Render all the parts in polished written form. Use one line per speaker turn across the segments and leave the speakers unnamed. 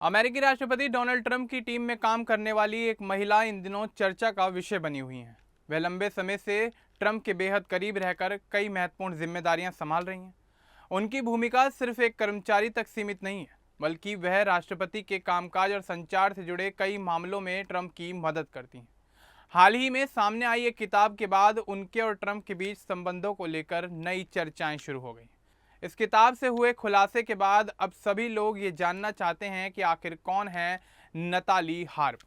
अमेरिकी राष्ट्रपति Donald Trump की टीम में काम करने वाली एक महिला इन दिनों चर्चा का विषय बनी हुई हैं। वह लंबे समय से ट्रंप के बेहद करीब रहकर कई महत्वपूर्ण जिम्मेदारियां संभाल रही हैं। उनकी भूमिका सिर्फ एक कर्मचारी तक सीमित नहीं है, बल्कि वह राष्ट्रपति के कामकाज और संचार से जुड़े कई मामलों में ट्रंप की मदद करती हैं। हाल ही में सामने आई एक किताब के बाद उनके और ट्रंप के बीच संबंधों को लेकर नई चर्चाएं शुरू हो गई। इस किताब से हुए खुलासे के बाद अब सभी लोग ये जानना चाहते हैं कि आखिर कौन है नताली हार्प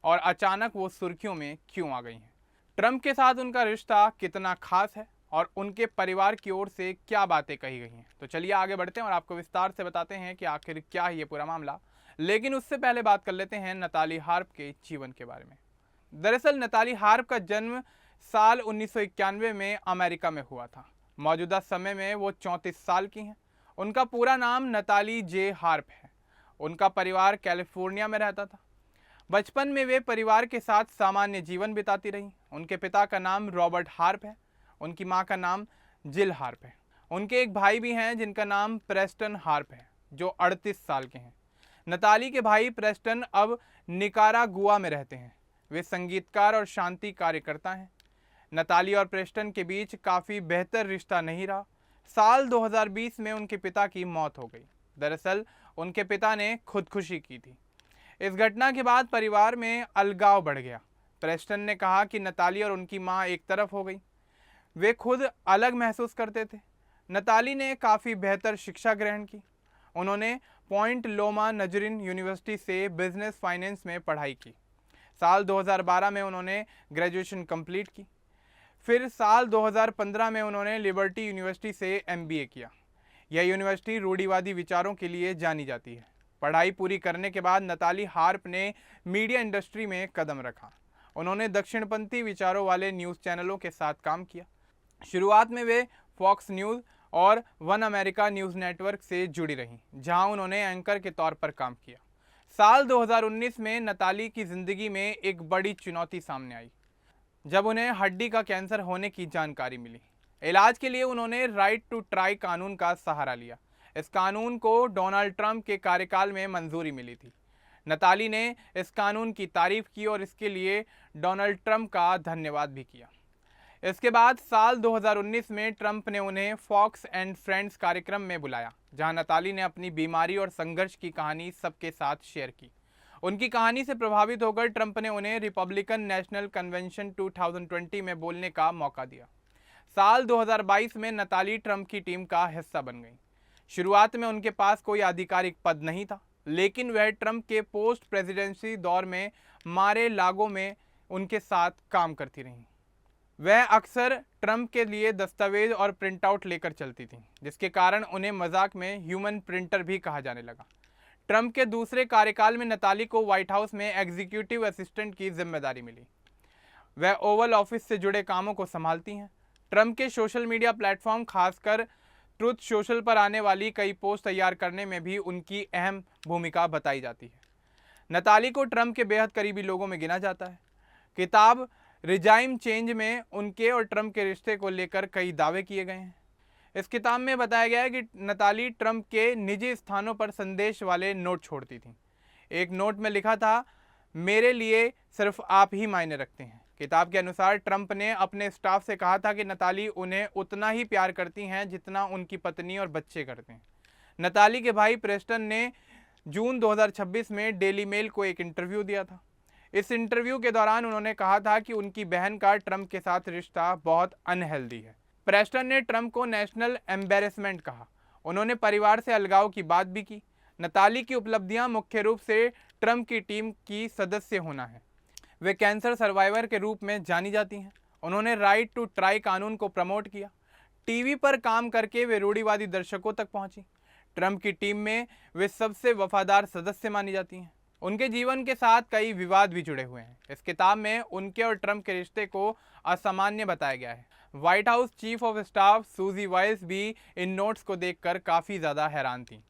और अचानक वो सुर्खियों में क्यों आ गई हैं। ट्रंप के साथ उनका रिश्ता कितना खास है और उनके परिवार की ओर से क्या बातें कही गई हैं। तो चलिए आगे बढ़ते हैं और आपको विस्तार से बताते हैं कि आखिर क्या है ये पूरा मामला। लेकिन उससे पहले बात कर लेते हैं नताली हार्प के जीवन के बारे में। दरअसल नताली हार्प का जन्म साल 1991 में अमेरिका में हुआ था। मौजूदा समय में वो 34 साल की हैं। उनका पूरा नाम नताली जे हार्प है। उनका परिवार कैलिफोर्निया में रहता था। बचपन में वे परिवार के साथ सामान्य जीवन बिताती रहीं। उनके पिता का नाम रॉबर्ट हार्प है। उनकी मां का नाम जिल हार्प है। उनके एक भाई भी हैं जिनका नाम प्रेस्टन हार्प है, जो 38 साल के हैं। नताली के भाई प्रेस्टन अब निकारागुआ में रहते हैं। वे संगीतकार और शांति कार्यकर्ता हैं। नताली और प्रेस्टन के बीच काफ़ी बेहतर रिश्ता नहीं रहा। साल 2020 में उनके पिता की मौत हो गई। दरअसल उनके पिता ने खुदकुशी की थी। इस घटना के बाद परिवार में अलगाव बढ़ गया। प्रेस्टन ने कहा कि नताली और उनकी मां एक तरफ हो गई। वे खुद अलग महसूस करते थे। नताली ने काफ़ी बेहतर शिक्षा ग्रहण की। उन्होंने पॉइंट लोमा नजरिन यूनिवर्सिटी से बिजनेस फाइनेंस में पढ़ाई की। साल 2012 में उन्होंने ग्रेजुएशन कंप्लीट की। फिर साल 2015 में उन्होंने लिबर्टी यूनिवर्सिटी से MBA किया। यह यूनिवर्सिटी रूढ़िवादी विचारों के लिए जानी जाती है। पढ़ाई पूरी करने के बाद नताली हार्प ने मीडिया इंडस्ट्री में कदम रखा। उन्होंने दक्षिणपंथी विचारों वाले न्यूज़ चैनलों के साथ काम किया। शुरुआत में वे फॉक्स न्यूज़ और वन अमेरिका न्यूज़ नेटवर्क से जुड़ी रहीं, जहां उन्होंने एंकर के तौर पर काम किया। साल 2019 में नताली की ज़िंदगी में एक बड़ी चुनौती सामने आई, जब उन्हें हड्डी का कैंसर होने की जानकारी मिली। इलाज के लिए उन्होंने राइट टू ट्राई कानून का सहारा लिया। इस कानून को डोनाल्ड ट्रंप के कार्यकाल में मंजूरी मिली थी। नताली ने इस कानून की तारीफ की और इसके लिए डोनाल्ड ट्रंप का धन्यवाद भी किया। इसके बाद साल 2019 में ट्रंप ने उन्हें फॉक्स एंड फ्रेंड्स कार्यक्रम में बुलाया, जहां नताली ने अपनी बीमारी और संघर्ष की कहानी सबके साथ शेयर की। उनकी कहानी से प्रभावित होकर ट्रंप ने उन्हें रिपब्लिकन नेशनल कन्वेंशन 2020 में बोलने का मौका दिया। साल 2022 में नताली ट्रंप की टीम का हिस्सा बन गई। शुरुआत में उनके पास कोई आधिकारिक पद नहीं था, लेकिन वह ट्रंप के पोस्ट प्रेसिडेंसी दौर में मारे लागो में उनके साथ काम करती रहीं। वह अक्सर ट्रंप के लिए दस्तावेज और प्रिंटआउट लेकर चलती थीं, जिसके कारण उन्हें मजाक में ह्यूमन प्रिंटर भी कहा जाने लगा। ट्रंप के दूसरे कार्यकाल में नताली को व्हाइट हाउस में एग्जीक्यूटिव असिस्टेंट की जिम्मेदारी मिली। वह ओवल ऑफिस से जुड़े कामों को संभालती हैं। ट्रंप के सोशल मीडिया प्लेटफॉर्म, खासकर ट्रुथ सोशल पर आने वाली कई पोस्ट तैयार करने में भी उनकी अहम भूमिका बताई जाती है। नताली को ट्रंप के बेहद करीबी लोगों में गिना जाता है। किताब रिजाइम चेंज में उनके और ट्रंप के रिश्ते को लेकर कई दावे किए गए हैं। इस किताब में बताया गया है कि नताली ट्रंप के निजी स्थानों पर संदेश वाले नोट छोड़ती थीं। एक नोट में लिखा था, मेरे लिए सिर्फ आप ही मायने रखते हैं। किताब के अनुसार ट्रंप ने अपने स्टाफ से कहा था कि नताली उन्हें उतना ही प्यार करती हैं जितना उनकी पत्नी और बच्चे करते हैं। नताली के भाई प्रेस्टन ने जून 2026 में डेली मेल को एक इंटरव्यू दिया था। इस इंटरव्यू के दौरान उन्होंने कहा था कि उनकी बहन का ट्रंप के साथ रिश्ता बहुत अनहेल्दी है। प्रेस्टन ने ट्रंप को नेशनल एम्बेरसमेंट कहा। उन्होंने परिवार से अलगाव की बात भी की। नताली की उपलब्धियां मुख्य रूप से ट्रंप की टीम की सदस्य होना है। वे कैंसर सर्वाइवर के रूप में जानी जाती हैं। उन्होंने राइट टू ट्राई कानून को प्रमोट किया। टीवी पर काम करके वे रूढ़िवादी दर्शकों तक पहुंची। ट्रंप की टीम में वे सबसे वफादार सदस्य मानी जाती हैं। उनके जीवन के साथ कई विवाद भी जुड़े हुए हैं। इस किताब में उनके और ट्रंप के रिश्ते को असामान्य बताया गया है। White house chief of staff सूजी वाइल्स भी इन नोट्स को देखकर काफ़ी ज़्यादा हैरान थी।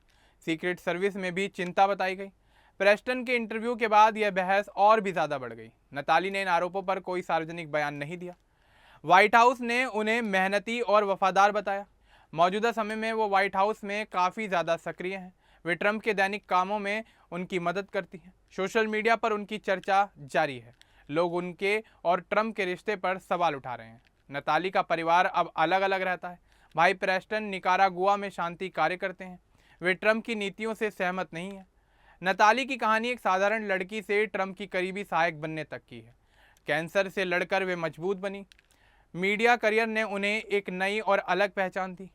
सीक्रेट सर्विस में भी चिंता बताई गई। प्रेस्टन के इंटरव्यू के बाद यह बहस और भी ज़्यादा बढ़ गई। नताली ने इन आरोपों पर कोई सार्वजनिक बयान नहीं दिया। व्हाइट हाउस ने उन्हें मेहनती और वफादार बताया। मौजूदा समय में वो व्हाइट हाउस में काफ़ी ज़्यादा सक्रिय हैं। वे ट्रंप के दैनिक कामों में उनकी मदद करती हैं। सोशल मीडिया पर उनकी चर्चा जारी है। लोग उनके और ट्रंप के रिश्ते पर सवाल उठा रहे हैं। नताली का परिवार अब अलग अलग रहता है। भाई प्रेस्टन निकारागुआ में शांति कार्य करते हैं। वे ट्रंप की नीतियों से सहमत नहीं हैं। नताली की कहानी एक साधारण लड़की से ट्रंप की करीबी सहायक बनने तक की है। कैंसर से लड़कर वे मजबूत बनी। मीडिया करियर ने उन्हें एक नई और अलग पहचान दी।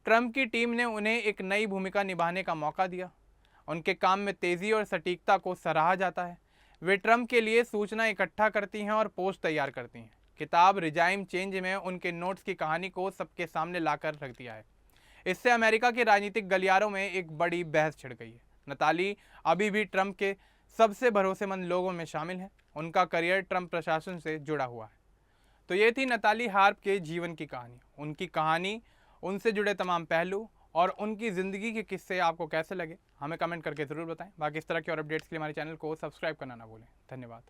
ट्रंप की टीम ने उन्हें एक नई भूमिका निभाने का मौका दिया। उनके काम में तेज़ी और सटीकता को सराहा जाता है। वे ट्रंप के लिए सूचना इकट्ठा करती हैं और पोस्ट तैयार करती हैं। किताब रिजाइम चेंज में उनके नोट्स की कहानी को सबके सामने लाकर रख दिया है। इससे अमेरिका के राजनीतिक गलियारों में एक बड़ी बहस छिड़ गई है। नताली अभी भी ट्रंप के सबसे भरोसेमंद लोगों में शामिल है। उनका करियर ट्रंप प्रशासन से जुड़ा हुआ है। तो ये थी नताली हार्प के जीवन की कहानी। उनकी कहानी, उनसे जुड़े तमाम पहलू और उनकी ज़िंदगी के किस्से आपको कैसे लगे, हमें कमेंट करके ज़रूर बताएं। बाकी इस तरह के और अपडेट्स के लिए हमारे चैनल को सब्सक्राइब करना ना भूलें। धन्यवाद।